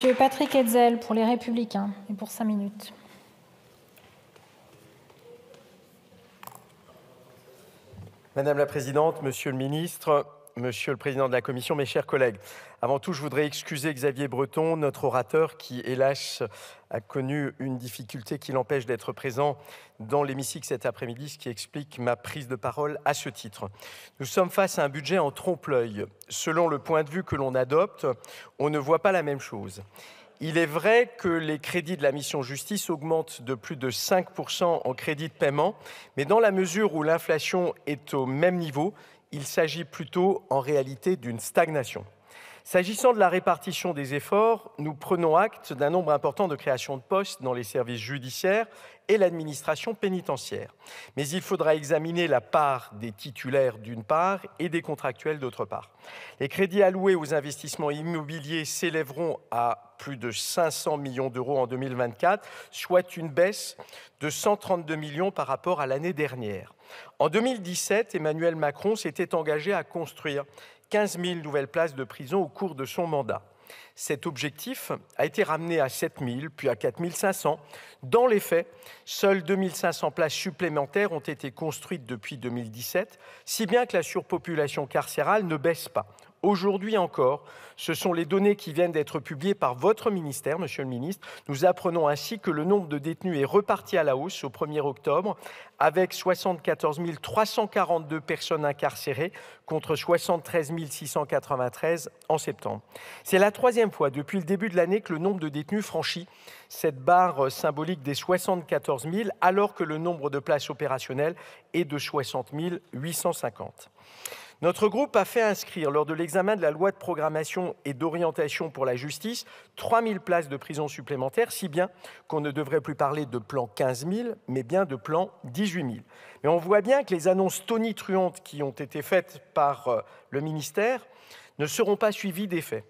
Monsieur Patrick Hetzel pour Les Républicains et pour 5 minutes. Madame la Présidente, Monsieur le Ministre, Monsieur le Président de la Commission, mes chers collègues. Avant tout, je voudrais excuser Xavier Breton, notre orateur, qui, hélas, a connu une difficulté qui l'empêche d'être présent dans l'hémicycle cet après-midi, ce qui explique ma prise de parole à ce titre. Nous sommes face à un budget en trompe-l'œil. Selon le point de vue que l'on adopte, on ne voit pas la même chose. Il est vrai que les crédits de la mission justice augmentent de plus de 5% en crédits de paiement, mais dans la mesure où l'inflation est au même niveau, il s'agit plutôt en réalité d'une stagnation. S'agissant de la répartition des efforts, nous prenons acte d'un nombre important de créations de postes dans les services judiciaires et l'administration pénitentiaire. Mais il faudra examiner la part des titulaires d'une part et des contractuels d'autre part. Les crédits alloués aux investissements immobiliers s'élèveront à plus de 500 millions d'euros en 2024, soit une baisse de 132 millions par rapport à l'année dernière. En 2017, Emmanuel Macron s'était engagé à construire 15 000 nouvelles places de prison au cours de son mandat. Cet objectif a été ramené à 7 000, puis à 4 500. Dans les faits, seules 2 500 places supplémentaires ont été construites depuis 2017, si bien que la surpopulation carcérale ne baisse pas. Aujourd'hui encore, ce sont les données qui viennent d'être publiées par votre ministère, Monsieur le Ministre. Nous apprenons ainsi que le nombre de détenus est reparti à la hausse au 1er octobre, avec 74 342 personnes incarcérées contre 73 693 en septembre. C'est la troisième fois depuis le début de l'année que le nombre de détenus franchit cette barre symbolique des 74 000, alors que le nombre de places opérationnelles est de 60 850. Notre groupe a fait inscrire, lors de l'examen de la loi de programmation et d'orientation pour la justice, 3 000 places de prison supplémentaires, si bien qu'on ne devrait plus parler de plan 15 000, mais bien de plan 18 000. Mais on voit bien que les annonces tonitruantes qui ont été faites par le ministère ne seront pas suivies d'effet.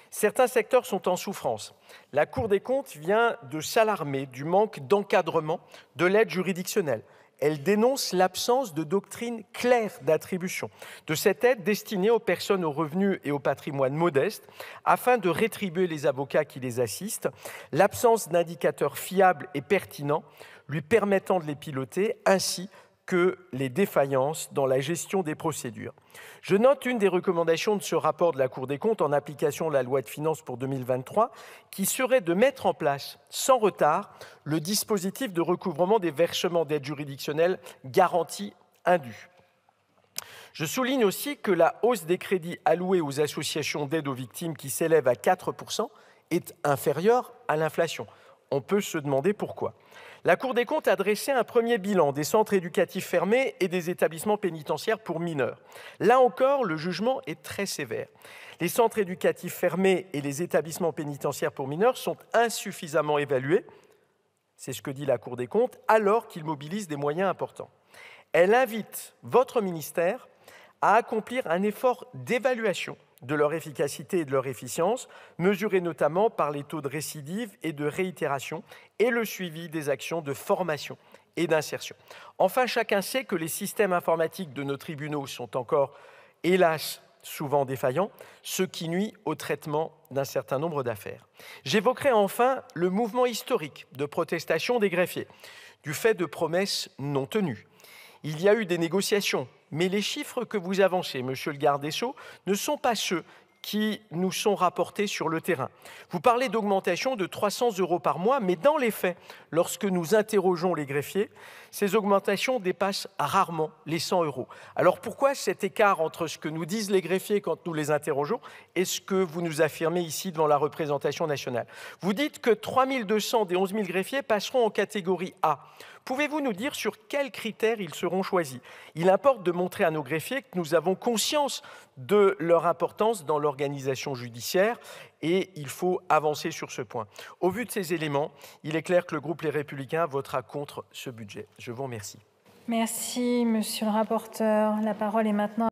Certains secteurs sont en souffrance. La Cour des comptes vient de s'alarmer du manque d'encadrement de l'aide juridictionnelle. Elle dénonce l'absence de doctrine claire d'attribution de cette aide destinée aux personnes aux revenus et au patrimoine modeste afin de rétribuer les avocats qui les assistent, l'absence d'indicateurs fiables et pertinents lui permettant de les piloter, ainsi que les défaillances dans la gestion des procédures. Je note une des recommandations de ce rapport de la Cour des comptes en application de la loi de finances pour 2023 qui serait de mettre en place sans retard le dispositif de recouvrement des versements d'aide juridictionnelle garantie indue. Je souligne aussi que la hausse des crédits alloués aux associations d'aide aux victimes qui s'élève à 4% est inférieure à l'inflation. On peut se demander pourquoi. La Cour des comptes a dressé un premier bilan des centres éducatifs fermés et des établissements pénitentiaires pour mineurs. Là encore, le jugement est très sévère. Les centres éducatifs fermés et les établissements pénitentiaires pour mineurs sont insuffisamment évalués, c'est ce que dit la Cour des comptes, alors qu'ils mobilisent des moyens importants. Elle invite votre ministère à accomplir un effort d'évaluation de leur efficacité et de leur efficience, mesurés notamment par les taux de récidive et de réitération et le suivi des actions de formation et d'insertion. Enfin, chacun sait que les systèmes informatiques de nos tribunaux sont encore, hélas, souvent défaillants, ce qui nuit au traitement d'un certain nombre d'affaires. J'évoquerai enfin le mouvement historique de protestation des greffiers, du fait de promesses non tenues. Il y a eu des négociations, mais les chiffres que vous avancez, Monsieur le garde des Sceaux, ne sont pas ceux qui nous sont rapportés sur le terrain. Vous parlez d'augmentation de 300 € par mois, mais dans les faits, lorsque nous interrogeons les greffiers, ces augmentations dépassent rarement les 100 €. Alors pourquoi cet écart entre ce que nous disent les greffiers quand nous les interrogeons et ce que vous nous affirmez ici devant la représentation nationale? Vous dites que 3 200 des 11 000 greffiers passeront en catégorie A. Pouvez-vous nous dire sur quels critères ils seront choisis? Il importe de montrer à nos greffiers que nous avons conscience de leur importance dans l'organisation judiciaire et il faut avancer sur ce point. Au vu de ces éléments, il est clair que le groupe Les Républicains votera contre ce budget. Je vous remercie. Merci, monsieur le rapporteur. La parole est maintenant